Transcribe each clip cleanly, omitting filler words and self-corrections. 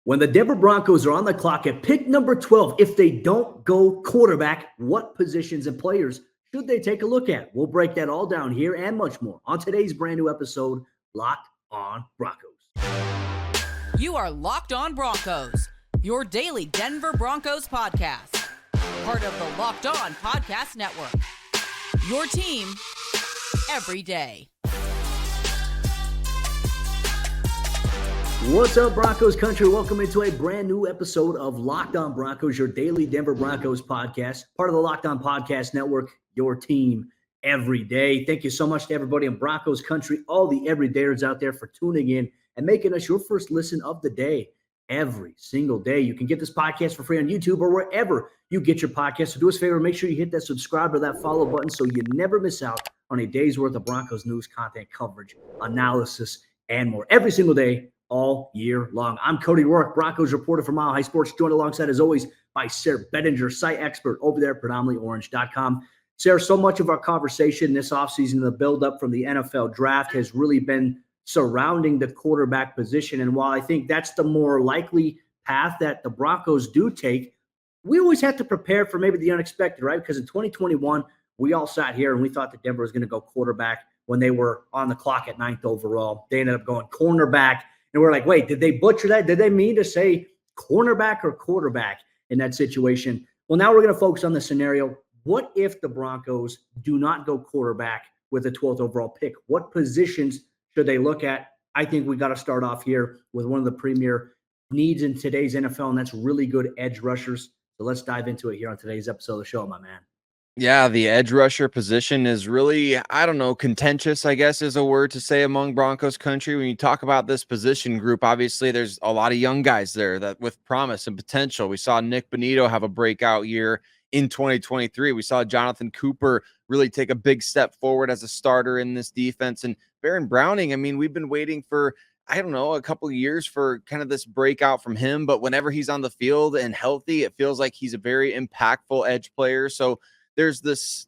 When the Denver Broncos are on the clock at pick number 12, if they don't go quarterback, what positions and players should they take a look at? We'll break that all down here and much more on today's brand new episode, Locked on Broncos. You are Locked on Broncos, your daily Denver Broncos podcast. Part of the Locked on Podcast Network. Your team every day. What's up, Broncos Country? Welcome into a brand new episode of Locked on Broncos, your daily Denver Broncos podcast, part of the Locked on Podcast Network, your team every day. Thank you so much to everybody in Broncos Country, all the everydayers out there for tuning in and making us your first listen of the day every single day. You can get this podcast for free on YouTube or wherever you get your podcast. So do us a favor, make sure you hit that subscribe or that follow button so you never miss out on a day's worth of Broncos news, content, coverage, analysis, and more every single day, all year long. I'm Cody Roark, Broncos reporter for Mile High Sports, joined alongside, as always, by Sayre Bedinger, site expert over there at predominantlyorange.com. Sayre, so much of our conversation this offseason, the buildup from the NFL draft, has really been surrounding the quarterback position. And while I think that's the more likely path that the Broncos do take, we always have to prepare for maybe the unexpected, right? Because in 2021, we all sat here and we thought that Denver was going to go quarterback when they were on the clock at 9th overall. They ended up going cornerback. And we're like, wait, did they butcher that? Did they mean to say cornerback or quarterback in that situation? Well, now we're going to focus on the scenario. What if the Broncos do not go quarterback with the 12th overall pick? What positions should they look at? I think we got to start off here with one of the premier needs in today's NFL, and that's really good edge rushers. So let's dive into it here on today's episode of the show, my man. Yeah, the edge rusher position is really, contentious, I guess is a word to say among Broncos country. When you talk about this position group, obviously there's a lot of young guys there that with promise and potential. We saw Nik Bonitto have a breakout year in 2023. We saw Jonathan Cooper really take a big step forward as a starter in this defense. And Baron Browning, I mean, we've been waiting for, a couple of years for kind of this breakout from him. But whenever he's on the field and healthy, it feels like he's a very impactful edge player. So there's this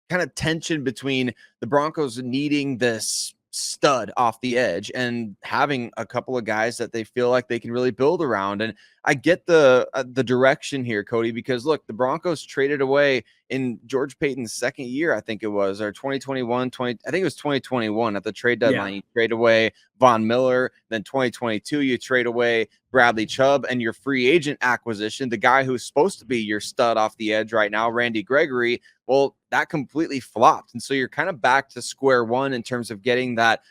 kind of tension between the Broncos needing this stud off the edge and having a couple of guys that they feel like they can really build around. And I get the direction here, Cody, because look, the Broncos traded away in George Paton's second year, I think it was, or 2021, I think it was 2021 at the trade deadline. Yeah. You trade away Von Miller, then 2022, you trade away Bradley Chubb, and your free agent acquisition, the guy who's supposed to be your stud off the edge right now, Randy Gregory, well, that completely flopped. And so you're kind of back to square one in terms of getting that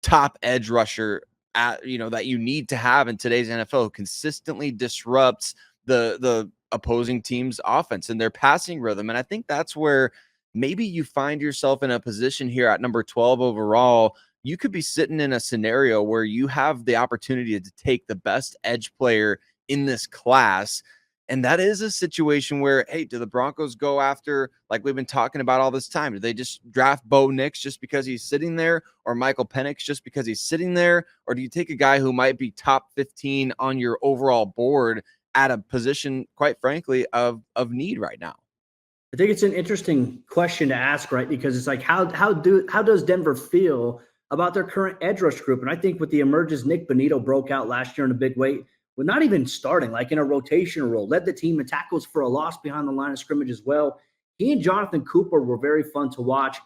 top edge rusher that you need to have in today's NFL, who consistently disrupts the opposing team's offense and their passing rhythm. And I think that's where maybe you find yourself in a position here at number 12 overall. You could be sitting in a scenario where you have the opportunity to take the best edge player in this class. And that is a situation where, hey, do the Broncos go after, like we've been talking about all this time? Do they just draft Bo Nix just because he's sitting there, or Michael Penix just because he's sitting there? Or do you take a guy who might be top 15 on your overall board at a position, quite frankly, of need right now? I think it's an interesting question to ask, right? Because it's like, how does Denver feel about their current edge rush group? And I think with the emergence, Nik Bonitto broke out last year in a big way, with not even starting, like in a rotational role, led the team in tackles for a loss behind the line of scrimmage as well. He and Jonathan Cooper were very fun to watch.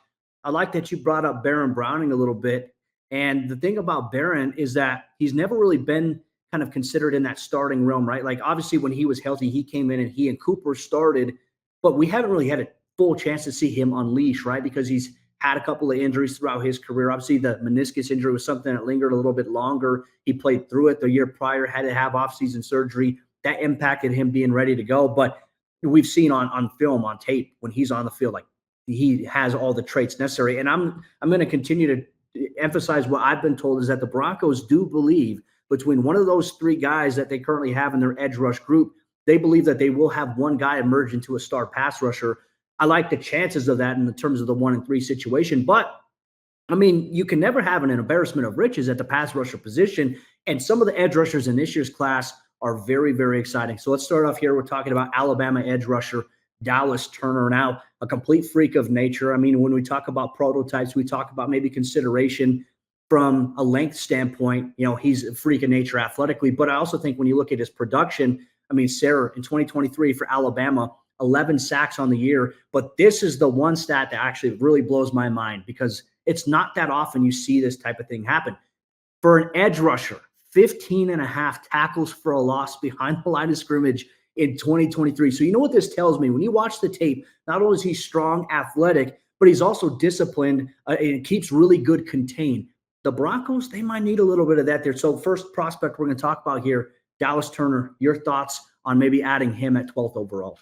I like that you brought up Baron Browning a little bit. And the thing about Baron is that he's never really been kind of considered in that starting realm, right? Like obviously when he was healthy, he came in and he and Cooper started, but we haven't really had a full chance to see him unleash, right? Because he's had a couple of injuries throughout his career. Obviously, the meniscus injury was something that lingered a little bit longer. He played through it the year prior, had to have offseason surgery. That impacted him being ready to go. But we've seen on film, on tape, when he's on the field, like he has all the traits necessary. And I'm going to continue to emphasize what I've been told is that the Broncos do believe between one of those three guys that they currently have in their edge rush group, they believe that they will have one guy emerge into a star pass rusher. I like the chances of that in terms of the 1 and 3 situation. But, I mean, you can never have an embarrassment of riches at the pass rusher position. And some of the edge rushers in this year's class are very, very exciting. So let's start off here. We're talking about Alabama edge rusher Dallas Turner. Now, a complete freak of nature. I mean, when we talk about prototypes, we talk about maybe consideration from a length standpoint, he's a freak of nature athletically. But I also think when you look at his production, I mean, Sayre in 2023 for Alabama, 11 sacks on the year. But this is the one stat that actually really blows my mind because it's not that often you see this type of thing happen. For an edge rusher, 15 and a half tackles for a loss behind the line of scrimmage in 2023. So you know what this tells me? When you watch the tape, not only is he strong, athletic, but he's also disciplined and keeps really good contain. The Broncos, they might need a little bit of that there. So first prospect we're going to talk about here, Dallas Turner. Your thoughts on maybe adding him at 12th overall?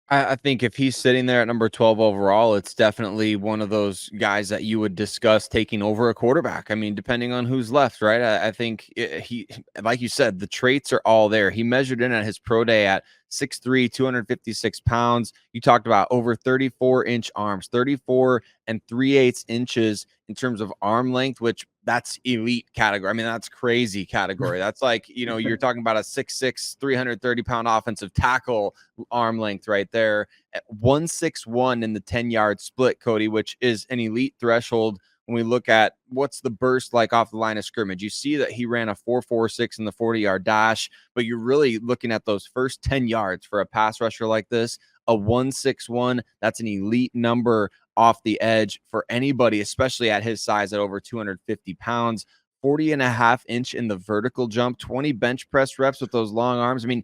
I think if he's sitting there at number 12 overall, it's definitely one of those guys that you would discuss taking over a quarterback. I mean, depending on who's left, right? I think he, like you said, the traits are all there. He measured in at his pro day at 6'3", 256 pounds. You talked about over 34-inch arms, 34 3/8 inches in terms of arm length, which that's elite category. I mean, that's crazy category. That's like, you're talking about a 6'6", 330-pound offensive tackle arm length right there at 161 in the 10-yard split, Cody, which is an elite threshold. When we look at what's the burst like off the line of scrimmage, you see that he ran a 4.46 in the 40-yard dash, but you're really looking at those first 10 yards for a pass rusher like this, a 161. That's an elite number off the edge for anybody, especially at his size at over 250 pounds, 40.5-inch in the vertical jump, 20 bench press reps with those long arms. I mean,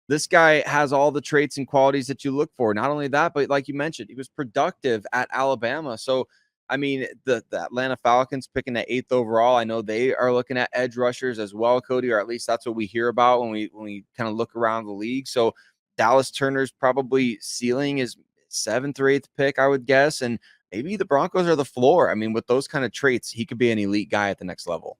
this guy has all the traits and qualities that you look for. Not only that, but like you mentioned, he was productive at Alabama. So, I mean, the Atlanta Falcons picking the 8th overall. I know they are looking at edge rushers as well, Cody, or at least that's what we hear about when we kind of look around the league. So Dallas Turner's probably ceiling is 7th or 8th pick, I would guess. And maybe the Broncos are the floor. I mean, with those kind of traits, he could be an elite guy at the next level.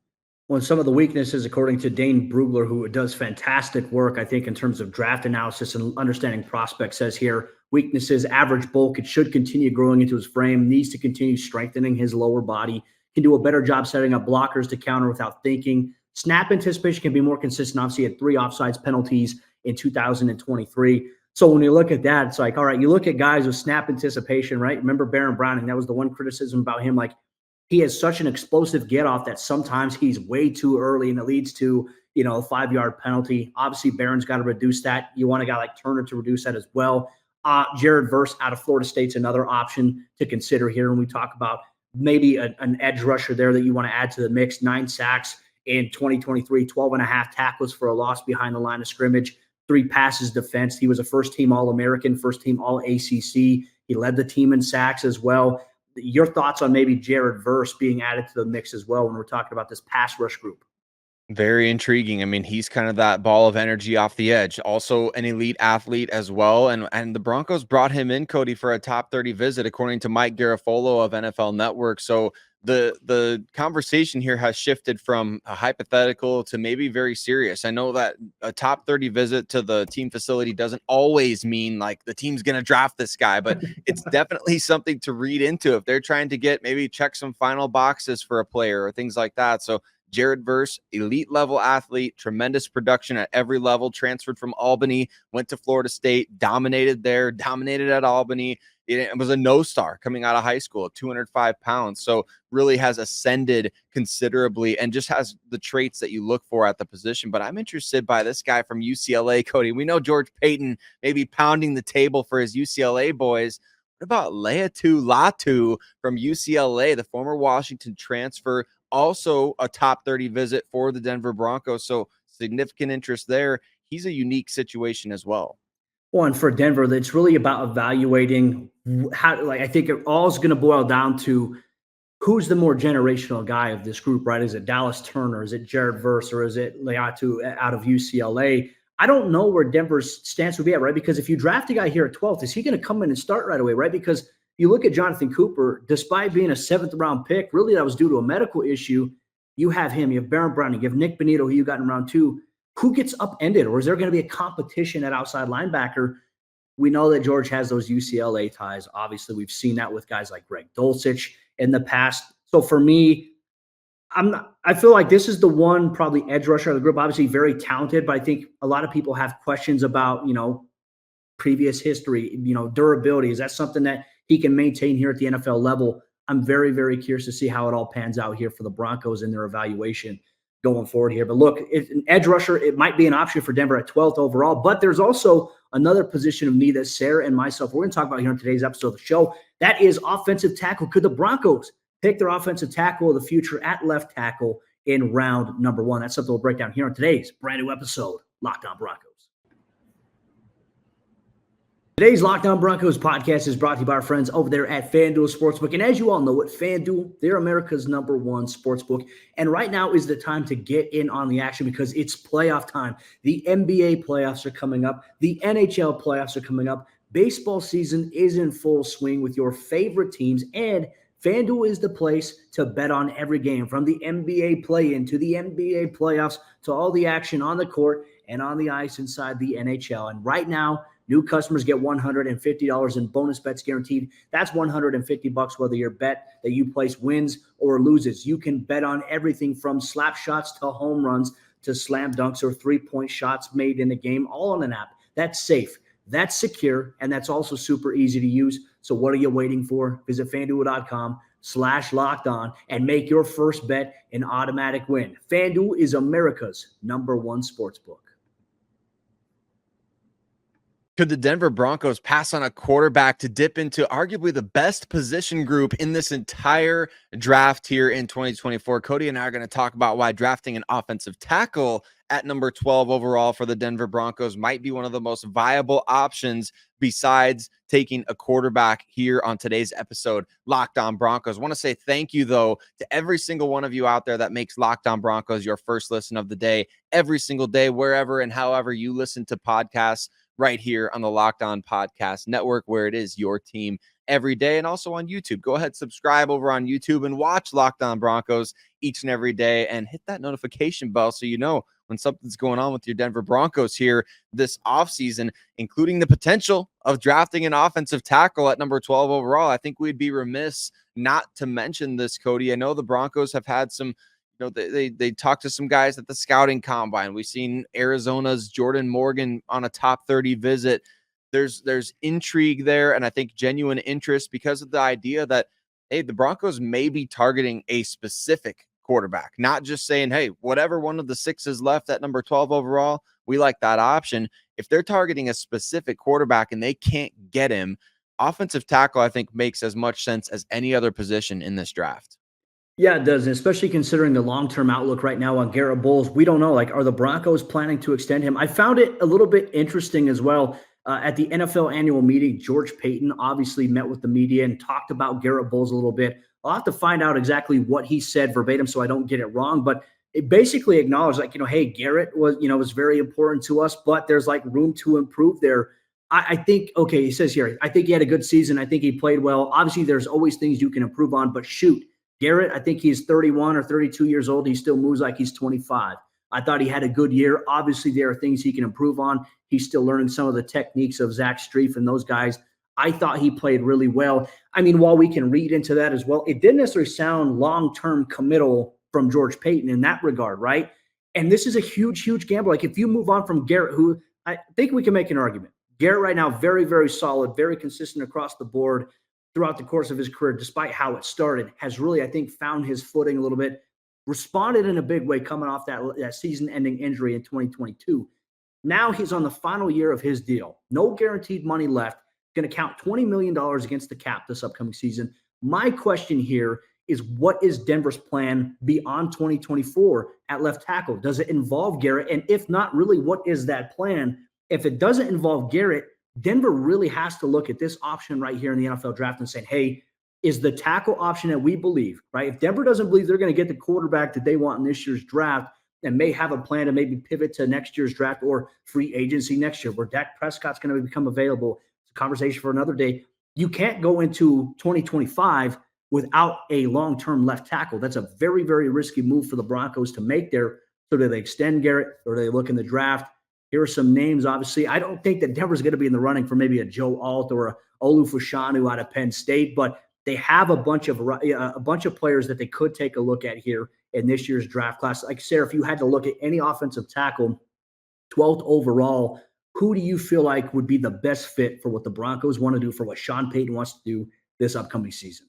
Well, some of the weaknesses, according to Dane Brugler, who does fantastic work, I think, in terms of draft analysis and understanding prospects, says here, weaknesses, average bulk, it should continue growing into his frame, needs to continue strengthening his lower body, can do a better job setting up blockers to counter without thinking. Snap anticipation can be more consistent. Obviously, he had 3 offsides penalties in 2023. So when you look at that, it's like, all right, you look at guys with snap anticipation, right? Remember Baron Browning, that was the one criticism about him, like, he has such an explosive get off that sometimes he's way too early and it leads to, a 5-yard penalty. Obviously, Barron's got to reduce that. You want a guy like Turner to reduce that as well. Jared Verse out of Florida State's another option to consider here when we talk about maybe an edge rusher there that you want to add to the mix. 9 sacks in 2023, 12 and a half tackles for a loss behind the line of scrimmage, 3 passes defense. He was a first-team All-American, first-team All-ACC. He led the team in sacks as well. Your thoughts on maybe Jared Verse being added to the mix as well when we're talking about this pass rush group? Very intriguing. I mean, he's kind of that ball of energy off the edge. Also an elite athlete as well. And the Broncos brought him in, Cody, for a top 30 visit, according to Mike Garafolo of NFL Network. So the conversation here has shifted from a hypothetical to maybe very serious. I know that a top 30 visit to the team facility doesn't always mean like the team's going to draft this guy, but it's definitely something to read into if they're trying to maybe check some final boxes for a player or things like that. So Jared Verse, elite level athlete, tremendous production at every level, transferred from Albany, went to Florida State, dominated there, dominated at Albany. It was a no-star coming out of high school at 205 pounds. So really has ascended considerably and just has the traits that you look for at the position. But I'm interested by this guy from UCLA, Cody. We know George Paton may be pounding the table for his UCLA boys. What about Laiatu Latu from UCLA, the former Washington transfer, also a top 30 visit for the Denver Broncos. So significant interest there. He's a unique situation as well. Well, and for Denver, it's really about evaluating how, like, I think it all is going to boil down to who's the more generational guy of this group, right? Is it Dallas Turner? Is it Jared Verse? Or is it Laiatu out of UCLA? I don't know where Denver's stance would be at, right? Because if you draft a guy here at 12th, is he going to come in and start right away, right? Because you look at Jonathan Cooper, despite being a 7th-round pick, really that was due to a medical issue. You have him, you have Baron Browning, you have Nick Bonito, who you got in round 2. Who gets upended, or is there going to be a competition at outside linebacker? We know that George has those UCLA ties. Obviously, we've seen that with guys like Greg Dulcich in the past. So for me, I feel like this is the one probably edge rusher of the group. Obviously, very talented, but I think a lot of people have questions about, previous history, durability. Is that something that he can maintain here at the NFL level? I'm very, very curious to see how it all pans out here for the Broncos and their evaluation going forward here. But look, an edge rusher, it might be an option for Denver at 12th overall, but there's also another position of need that Sayre and myself, we're going to talk about here on today's episode of the show. That is offensive tackle. Could the Broncos pick their offensive tackle of the future at left tackle in round number 1? That's something we'll break down here on today's brand new episode, Locked On Broncos. Today's Locked On Broncos podcast is brought to you by our friends over there at FanDuel Sportsbook. And as you all know, at FanDuel, they're America's #1 sportsbook. And right now is the time to get in on the action because it's playoff time. The NBA playoffs are coming up. The NHL playoffs are coming up. Baseball season is in full swing with your favorite teams. And FanDuel is the place to bet on every game, from the NBA play-in to the NBA playoffs to all the action on the court and on the ice inside the NHL. And right now, new customers get $150 in bonus bets guaranteed. That's $150 whether your bet that you place wins or loses. You can bet on everything from slap shots to home runs to slam dunks or three-point shots made in the game, all on an app. That's safe, that's secure, and that's also super easy to use. So what are you waiting for? Visit FanDuel.com/lockedon and make your first bet an automatic win. FanDuel is America's #1 sportsbook. Could the Denver Broncos pass on a quarterback to dip into arguably the best position group in this entire draft here in 2024? Cody and I are going to talk about why drafting an offensive tackle at number 12 overall for the Denver Broncos might be one of the most viable options besides taking a quarterback here on today's episode, Locked On Broncos. I want to say thank you, though, to every single one of you out there that makes Locked On Broncos your first listen of the day, every single day, wherever and however you listen to podcasts, right here on the Locked On Podcast Network, where it is your team every day, and also on YouTube. Go ahead, subscribe over on YouTube and watch Locked On Broncos each and every day, and hit that notification bell so you know when something's going on with your Denver Broncos here this offseason, including the potential of drafting an offensive tackle at number 12 overall. I think we'd be remiss not to mention this, Cody. I know the Broncos have had some, they talked to some guys at the scouting combine. We've seen Arizona's Jordan Morgan on a top 30 visit. There's intrigue there, and I think genuine interest because of the idea that, hey, the Broncos may be targeting a specific quarterback, not just saying, hey, whatever one of the 6 left at number 12 overall, we like that option. If they're targeting a specific quarterback and they can't get him, offensive tackle, I think, makes as much sense as any other position in this draft. Yeah, it does, especially considering the long-term outlook right now on Garett Bolles. We don't know, are the Broncos planning to extend him? I found it a little bit interesting as well. At the NFL annual meeting, George Paton obviously met with the media and talked about Garett Bolles a little bit. I'll have to find out exactly what he said verbatim so I don't get it wrong, but it basically acknowledged, hey, Garett was very important to us, but there's room to improve there. I think, okay, he says here, I think he had a good season. I think he played well. Obviously, there's always things you can improve on, but shoot, Garett, I think he's 31 or 32 years old. He still moves like he's 25. I thought he had a good year. Obviously, there are things he can improve on. He's still learning some of the techniques of Zach Strief and those guys. I thought he played really well. I mean, while we can read into that as well, it didn't necessarily sound long-term committal from George Paton in that regard, right? And this is a huge, huge gamble. If you move on from Garett, who I think we can make an argument. Garett right now, very, very solid, very consistent across the board throughout the course of his career, despite how it started, has really, I think, found his footing a little bit, responded in a big way coming off that season-ending injury in 2022. Now he's on the final year of his deal. No guaranteed money left. Going to count $20 million against the cap this upcoming season. My question here is, what is Denver's plan beyond 2024 at left tackle? Does it involve Garett? And if not, really, what is that plan? If it doesn't involve Garett, Denver really has to look at this option right here in the NFL draft and say, hey, is the tackle option that we believe, right? If Denver doesn't believe they're going to get the quarterback that they want in this year's draft and may have a plan to maybe pivot to next year's draft or free agency next year where Dak Prescott's going to become available, it's a conversation for another day. You can't go into 2025 without a long-term left tackle. That's a very, very risky move for the Broncos to make there. So do they extend Garett or do they look in the draft? Here are some names, obviously. I don't think that Denver's going to be in the running for maybe a Joe Alt or a Olu Fashanu out of Penn State, but they have a bunch of players that they could take a look at here in this year's draft class. Like, Sayre, if you had to look at any offensive tackle, 12th overall, who do you feel like would be the best fit for what the Broncos want to do, for what Sean Payton wants to do this upcoming season?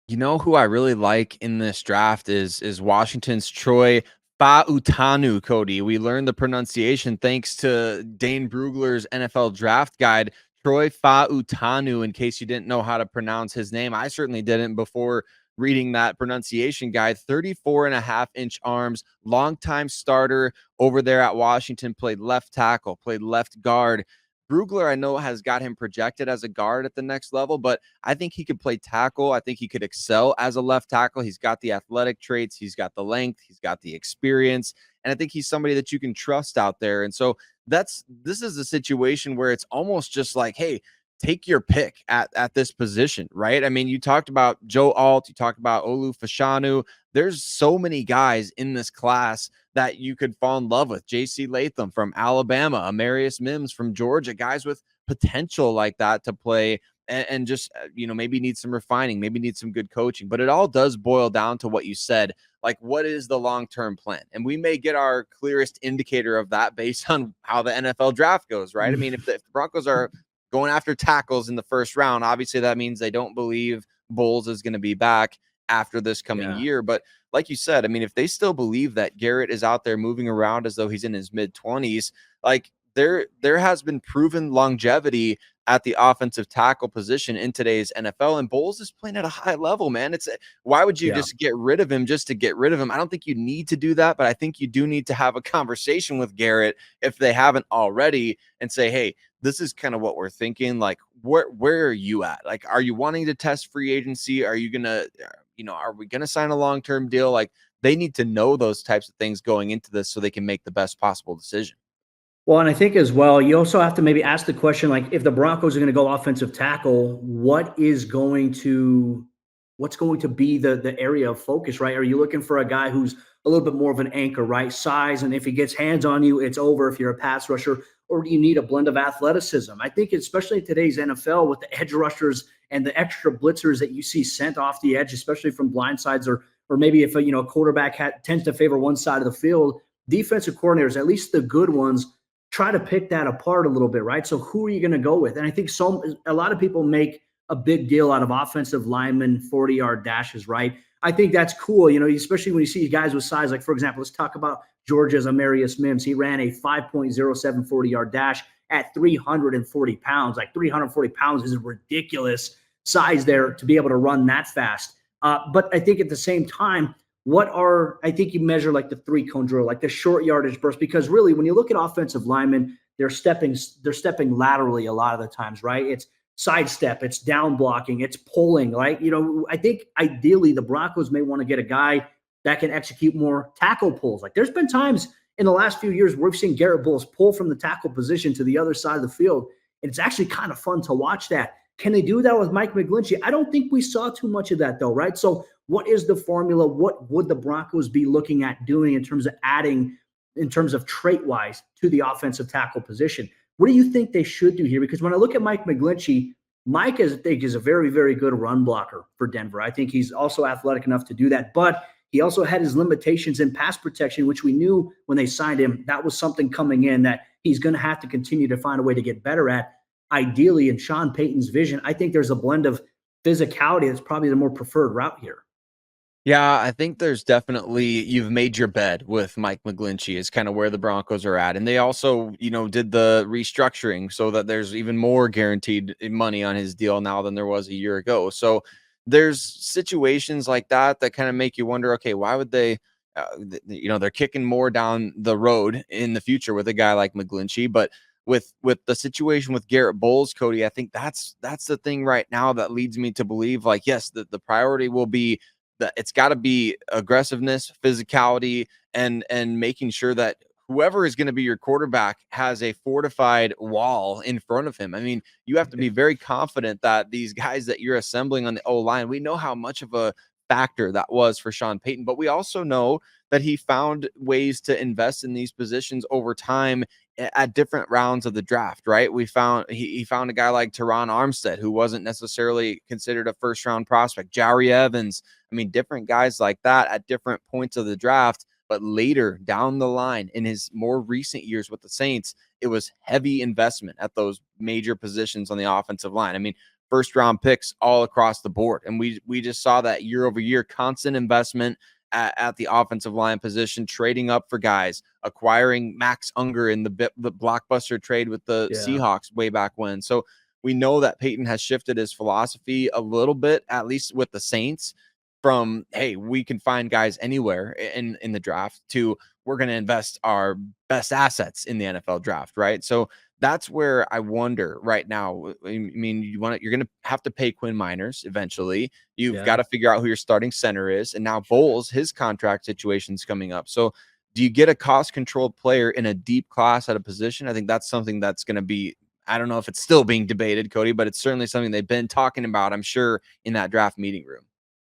You know who I really like in this draft is Washington's Troy Fautanu, Cody. We learned the pronunciation thanks to Dane Brugler's NFL draft guide. Troy Fautanu, in case you didn't know how to pronounce his name. I certainly didn't before reading that pronunciation guide. 34.5-inch arms, longtime starter over there at Washington, played left tackle, played left guard. Brugler, I know, has got him projected as a guard at the next level, but I think he could play tackle. I think he could excel as a left tackle. He's got the athletic traits, he's got the length, he's got the experience, and I think he's somebody that you can trust out there. And so this is a situation where it's almost just like, hey, take your pick at this position, right? I mean, you talked about Joe Alt, you talked about Olu Fashanu. There's so many guys in this class that you could fall in love with. J.C. Latham from Alabama, Amarius Mims from Georgia, guys with potential like that to play and just, maybe need some refining, maybe need some good coaching. But it all does boil down to what you said. Like, what is the long-term plan? And we may get our clearest indicator of that based on how the NFL draft goes, right? I mean, if the Broncos are going after tackles in the first round, obviously that means they don't believe Bolles is going to be back after this coming year. But like you said, I mean, if they still believe that Garett is out there moving around as though he's in his mid-20s, like there has been proven longevity at the offensive tackle position in today's NFL, and Bolles is playing at a high level, man. Why would you just get rid of him just to get rid of him? I don't think you need to do that, but I think you do need to have a conversation with Garett if they haven't already and say, hey, this is kind of what we're thinking. Like, where are you at? Like, are you wanting to test free agency? Are you gonna, are we gonna sign a long-term deal? Like, they need to know those types of things going into this so they can make the best possible decision. Well, and I think as well, you also have to maybe ask the question, like, if the Broncos are going to go offensive tackle, what's going to be the area of focus, right? Are you looking for a guy who's a little bit more of an anchor, right? Size, and if he gets hands on you, it's over if you're a pass rusher, or do you need a blend of athleticism? I think especially in today's NFL with the edge rushers and the extra blitzers that you see sent off the edge, especially from blind sides, or maybe if a quarterback tends to favor one side of the field, defensive coordinators, at least the good ones, try to pick that apart a little bit, right? So who are you going to go with? And I think a lot of people make a big deal out of offensive linemen 40-yard dashes, right? I think that's cool, especially when you see guys with size. Like, for example, let's talk about Georgia's Amarius Mims. He ran a 5.07 40-yard dash at 340 pounds. Like, 340 pounds is a ridiculous size there to be able to run that fast. But I think at the same time, I think you measure like the 3-cone drill, like the short yardage burst, because really when you look at offensive linemen, they're stepping laterally a lot of the times, right? It's sidestep, it's down blocking, it's pulling, right? I think ideally the Broncos may want to get a guy that can execute more tackle pulls. Like, there's been times in the last few years where we've seen Garett Bolles pull from the tackle position to the other side of the field. And it's actually kind of fun to watch that. Can they do that with Mike McGlinchey? I don't think we saw too much of that though, right? So what is the formula? What would the Broncos be looking at doing in terms of adding, in terms of trait-wise, to the offensive tackle position? What do you think they should do here? Because when I look at Mike McGlinchey, Mike is a very, very good run blocker for Denver. I think he's also athletic enough to do that, but he also had his limitations in pass protection, which we knew when they signed him. That was something coming in that he's going to have to continue to find a way to get better at. Ideally, in Sean Payton's vision, I think there's a blend of physicality that's probably the more preferred route here. Yeah, I think there's definitely, you've made your bed with Mike McGlinchey is kind of where the Broncos are at. And they also, did the restructuring so that there's even more guaranteed money on his deal now than there was a year ago. So there's situations like that kind of make you wonder, okay, why would they, they're kicking more down the road in the future with a guy like McGlinchey. But with the situation with Garett Bolles, Cody, I think that's the thing right now that leads me to believe, like, yes, the priority will be that it's got to be aggressiveness, physicality, and making sure that whoever is going to be your quarterback has a fortified wall in front of him. I mean, you have to be very confident that these guys that you're assembling on the O-line, we know how much of a factor that was for Sean Payton, but we also know that he found ways to invest in these positions over time at different rounds of the draft, right? He found a guy like Teron Armstead, who wasn't necessarily considered a first round prospect, Jari Evans. I mean, different guys like that at different points of the draft, but later down the line in his more recent years with the Saints, it was heavy investment at those major positions on the offensive line. I mean, first-round picks all across the board. And we just saw that year over year, constant investment at the offensive line position, trading up for guys, acquiring Max Unger in the blockbuster trade with the Seahawks way back when. So we know that Peyton has shifted his philosophy a little bit, at least with the Saints, from, hey, we can find guys anywhere in the draft, to we're going to invest our best assets in the NFL draft, right? So that's where I wonder right now. I mean, you're going to have to pay Quinn Miners eventually. You've got to figure out who your starting center is. And now Bolles, his contract situation's coming up. So do you get a cost-controlled player in a deep class at a position? I think that's something that's going to be, I don't know if it's still being debated, Cody, but it's certainly something they've been talking about, I'm sure, in that draft meeting room.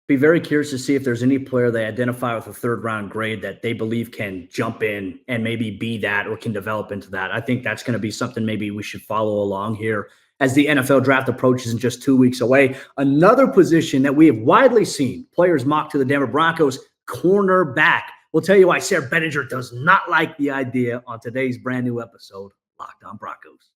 Be very curious to see if there's any player they identify with a third-round grade that they believe can jump in and maybe be that or can develop into that. I think that's going to be something maybe we should follow along here as the NFL draft approaches in just 2 weeks away. Another position that we have widely seen players mock to the Denver Broncos, cornerback. We'll tell you why Sayre Bedinger does not like the idea on today's brand new episode, Locked On Broncos.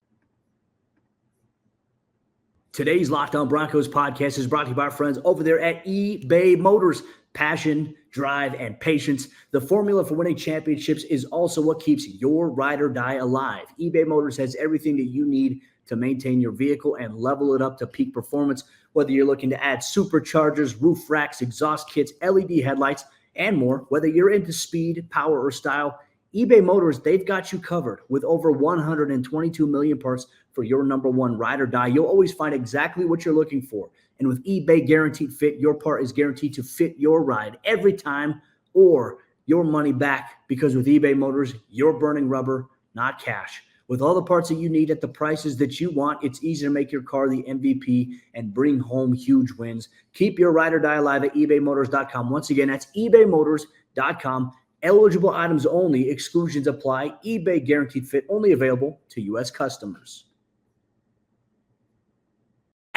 Today's Locked On Broncos podcast is brought to you by our friends over there at eBay Motors. Passion, drive, and patience. The formula for winning championships is also what keeps your ride or die alive. eBay Motors has everything that you need to maintain your vehicle and level it up to peak performance. Whether you're looking to add superchargers, roof racks, exhaust kits, LED headlights, and more, whether you're into speed, power, or style, eBay Motors, they've got you covered with over 122 million parts for your number one ride or die. You'll always find exactly what you're looking for. And with eBay Guaranteed Fit, your part is guaranteed to fit your ride every time or your money back. Because with eBay Motors, you're burning rubber, not cash. With all the parts that you need at the prices that you want, it's easy to make your car the MVP and bring home huge wins. Keep your ride or die alive at ebaymotors.com. Once again, that's ebaymotors.com. Eligible items only. Exclusions apply. eBay Guaranteed Fit only available to U.S. customers.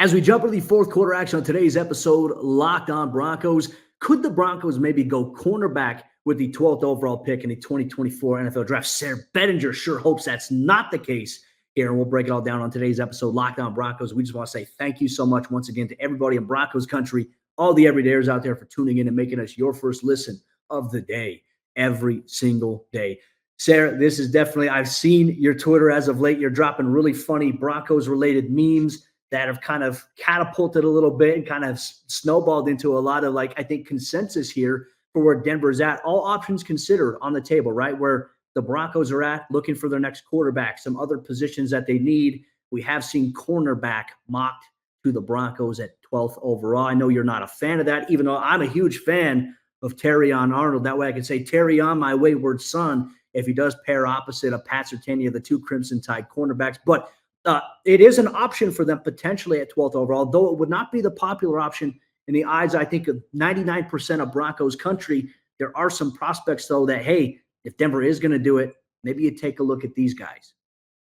As we jump into the fourth quarter action on today's episode, Locked On Broncos, could the Broncos maybe go cornerback with the 12th overall pick in the 2024 NFL Draft? Sayre Bedinger sure hopes that's not the case here, and we'll break it all down on today's episode, Locked On Broncos. We just want to say thank you so much once again to everybody in Broncos Country, all the everydayers out there for tuning in and making us your first listen of the day every single day. Sayre, this is definitely, I've seen your Twitter as of late. You're dropping really funny Broncos-related memes that have kind of catapulted a little bit and kind of snowballed into a lot of, like, I think, consensus here for where Denver's at. All options considered on the table, right? Where the Broncos are at, looking for their next quarterback, some other positions that they need. We have seen cornerback mocked to the Broncos at 12th overall. I know you're not a fan of that, even though I'm a huge fan of Terrion Arnold. That way I can say, Terry on my wayward son, if he does pair opposite of Pat Surtain, the two Crimson Tide cornerbacks. But it is an option for them potentially at 12th overall, though it would not be the popular option in the eyes, I think, of 99% of Broncos country. There are some prospects, though, that, hey, if Denver is going to do it, maybe you take a look at these guys.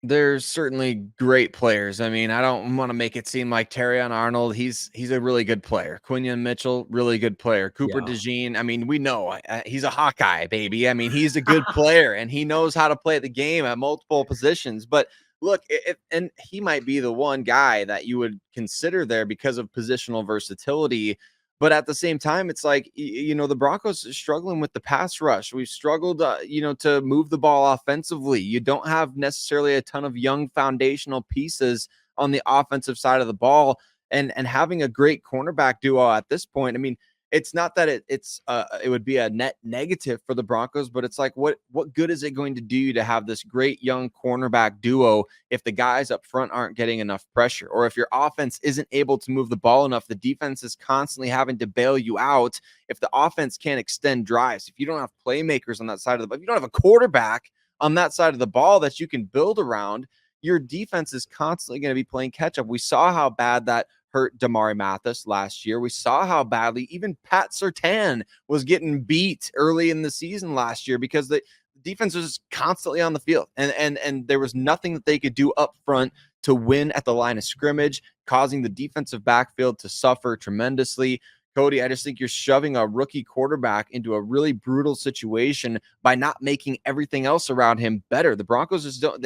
There's certainly great players. I mean, I don't want to make it seem like Terrion Arnold. He's a really good player. Quinion Mitchell, really good player. Cooper DeJean, I mean, we know he's a Hawkeye, baby. I mean, he's a good player, and he knows how to play the game at multiple positions. But look, and he might be the one guy that you would consider there because of positional versatility. But at the same time, it's like, the Broncos are struggling with the pass rush. We've struggled, to move the ball offensively. You don't have necessarily a ton of young foundational pieces on the offensive side of the ball. And having a great cornerback duo at this point, I mean, it's not that it would be a net negative for the Broncos, but it's like, what good is it going to do you to have this great young cornerback duo if the guys up front aren't getting enough pressure, or if your offense isn't able to move the ball enough, the defense is constantly having to bail you out, if the offense can't extend drives, if you don't have playmakers on that side of the ball, if you don't have a quarterback on that side of the ball that you can build around, your defense is constantly going to be playing catch up. We saw how bad that hurt Damari Mathis last year. We saw how badly even Pat Surtain was getting beat early in the season last year because the defense was constantly on the field, and there was nothing that they could do up front to win at the line of scrimmage, causing the defensive backfield to suffer tremendously. Cody, I just think you're shoving a rookie quarterback into a really brutal situation by not making everything else around him better. The Broncos just don't,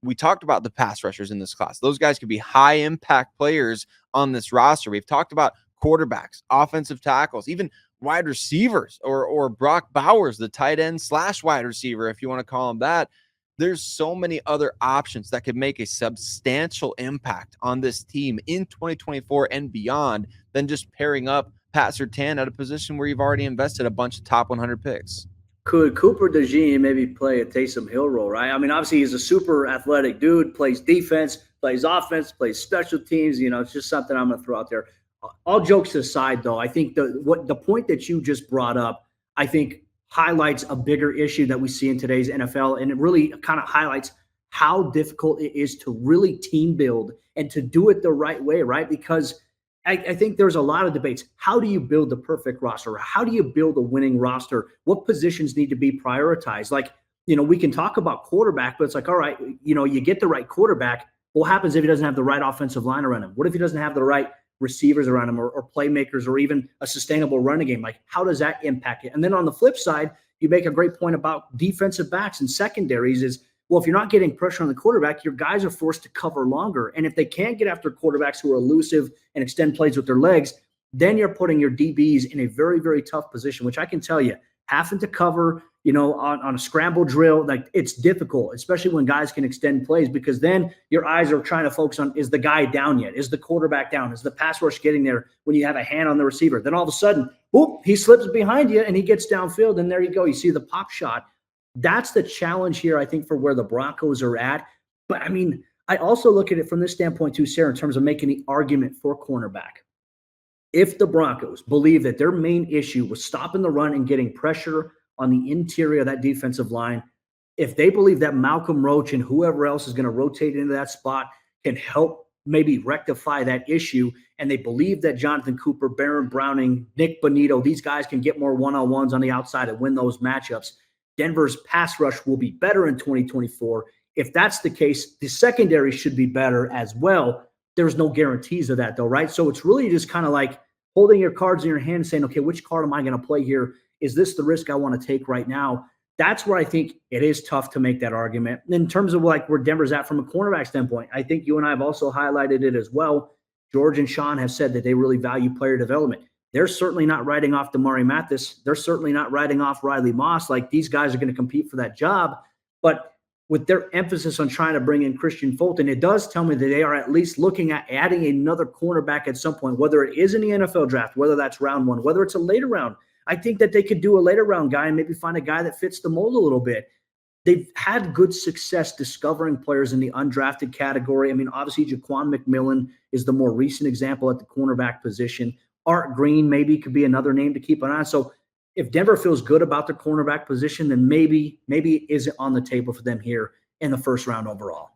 we talked about the pass rushers in this class. Those guys could be high impact players on this roster. We've talked about quarterbacks, offensive tackles, even wide receivers, or Brock Bowers, the tight end / wide receiver, if you want to call him that. There's so many other options that could make a substantial impact on this team in 2024 and beyond than just pairing up Pat Surtain at a position where you've already invested a bunch of top 100 picks. Could Cooper DeJean maybe play a Taysom Hill role, right? I mean, obviously he's a super athletic dude, plays defense, plays offense, plays special teams. It's just something I'm going to throw out there. All jokes aside, though, I think the point that you just brought up, I think highlights a bigger issue that we see in today's NFL, and it really kind of highlights how difficult it is to really team build and to do it the right way, right? Because I think there's a lot of debates. How do you build the perfect roster? How do you build a winning roster? What positions need to be prioritized? Like, we can talk about quarterback, but it's like, all right, you get the right quarterback. What happens if he doesn't have the right offensive line around him? What if he doesn't have the right receivers around him or playmakers or even a sustainable running game? Like, how does that impact it? And then on the flip side, you make a great point about defensive backs and secondaries is, well, if you're not getting pressure on the quarterback, your guys are forced to cover longer. And if they can't get after quarterbacks who are elusive and extend plays with their legs, then you're putting your DBs in a very, very tough position, which I can tell you, having to cover, on a scramble drill, like it's difficult, especially when guys can extend plays, because then your eyes are trying to focus on, is the guy down yet? Is the quarterback down? Is the pass rush getting there when you have a hand on the receiver? Then all of a sudden, whoop, he slips behind you and he gets downfield. And there you go. You see the pop shot. That's the challenge here, I think, for where the Broncos are at. But I mean, I also look at it from this standpoint too, Sayre, in terms of making the argument for cornerback. If the Broncos believe that their main issue was stopping the run and getting pressure on the interior of that defensive line, if they believe that Malcolm Roach and whoever else is going to rotate into that spot can help maybe rectify that issue, and they believe that Jonathan Cooper, Baron Browning, Nick Bonito, these guys can get more one-on-ones on the outside and win those matchups, Denver's pass rush will be better in 2024. If that's the case, the secondary should be better as well. There's no guarantees of that, though, right? So it's really just kind of like holding your cards in your hand and saying, okay, which card am I going to play here? Is this the risk I want to take right now? That's where I think it is tough to make that argument. In terms of like where Denver's at from a cornerback standpoint, I think you and I have also highlighted it as well. George and Sean have said that they really value player development. They're certainly not writing off Damari Mathis. They're certainly not writing off Riley Moss. Like, these guys are going to compete for that job. But with their emphasis on trying to bring in Christian Fulton, it does tell me that they are at least looking at adding another cornerback at some point, whether it is in the NFL draft, whether that's round one, whether it's a later round. I think that they could do a later round guy and maybe find a guy that fits the mold a little bit. They've had good success discovering players in the undrafted category. I mean, obviously, Jaquan McMillan is the more recent example at the cornerback position. Art Green maybe could be another name to keep an eye on. So if Denver feels good about their cornerback position, then maybe it isn't on the table for them here in the first round overall.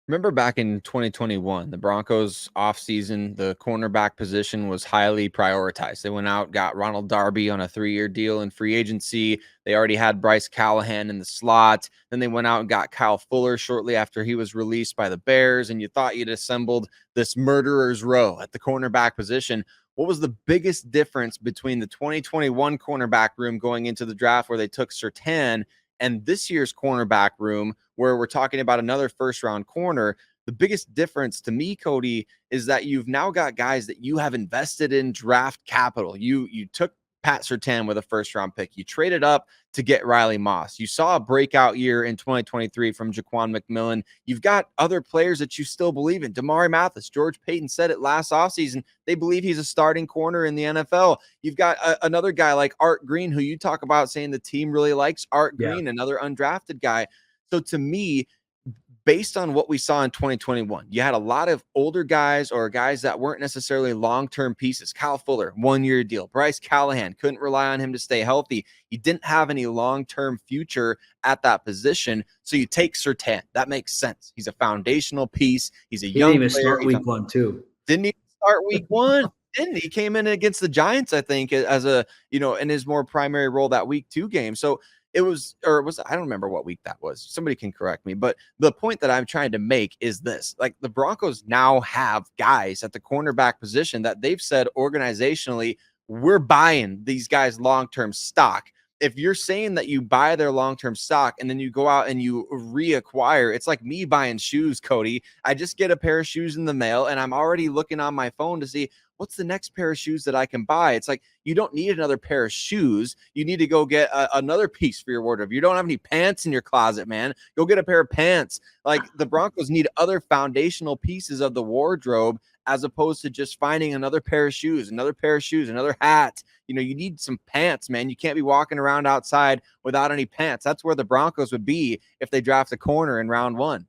Remember back in 2021, the Broncos offseason, the cornerback position was highly prioritized. They went out, got Ronald Darby on a 3-year deal in free agency. They already had Bryce Callahan in the slot. Then they went out and got Kyle Fuller shortly after he was released by the Bears. And you thought you'd assembled this murderer's row at the cornerback position. What was the biggest difference between the 2021 cornerback room going into the draft where they took Surtain and this year's cornerback room where we're talking about another first-round corner? The biggest difference to me, Cody, is that you've now got guys that you have invested in draft capital. You took Pat Surtain with a first-round pick. You traded up to get Riley Moss. You saw a breakout year in 2023 from Jaquan McMillan. You've got other players that you still believe in. Damari Mathis, George Payton said it last offseason. They believe he's a starting corner in the NFL. You've got another guy like Art Green, who you talk about saying the team really likes Art Green, another undrafted guy. So to me, based on what we saw in 2021, you had a lot of older guys or guys that weren't necessarily long-term pieces. Kyle Fuller, 1-year deal. Bryce Callahan, couldn't rely on him to stay healthy. He didn't have any long-term future at that position. So you take Surtain. That makes sense. He's a foundational piece. He's a young player. He didn't even start week one, too. Didn't even start week one. Didn't he? Came in against the Giants, I think, as a, in his more primary role that week 2 game. So it was, or was, I don't remember what week that was. Somebody can correct me. But the point that I'm trying to make is this: like, the Broncos now have guys at the cornerback position that they've said organizationally, we're buying these guys long-term stock. If you're saying that you buy their long-term stock and then you go out and you reacquire, it's like me buying shoes, Cody. I just get a pair of shoes in the mail and I'm already looking on my phone to see what's the next pair of shoes that I can buy. It's like, you don't need another pair of shoes. You need to go get another piece for your wardrobe. You don't have any pants in your closet, man. Go get a pair of pants. Like, the Broncos need other foundational pieces of the wardrobe as opposed to just finding another pair of shoes, another hat. You need some pants, man. You can't be walking around outside without any pants. That's where the Broncos would be if they draft a corner in round 1.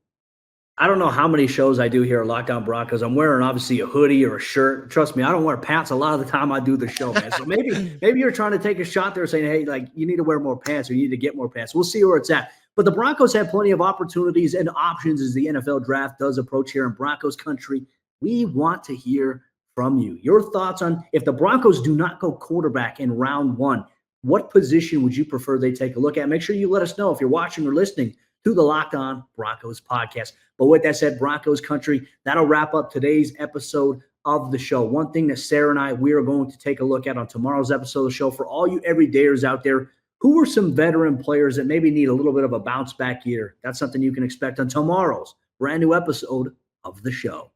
I don't know how many shows I do here at Locked On Broncos. I'm wearing obviously a hoodie or a shirt. Trust me, I don't wear pants a lot of the time I do the show, man. So maybe you're trying to take a shot there saying, hey, like, you need to wear more pants or you need to get more pants. We'll see where it's at. But the Broncos have plenty of opportunities and options as the NFL draft does approach here in Broncos country. We want to hear from you. Your thoughts on, if the Broncos do not go quarterback in round 1, what position would you prefer they take a look at? Make sure you let us know if you're watching or listening to the Locked On Broncos podcast. But with that said, Broncos country, that'll wrap up today's episode of the show. One thing that Sayre and I, we are going to take a look at on tomorrow's episode of the show, for all you everydayers out there, who are some veteran players that maybe need a little bit of a bounce back year? That's something you can expect on tomorrow's brand new episode of the show.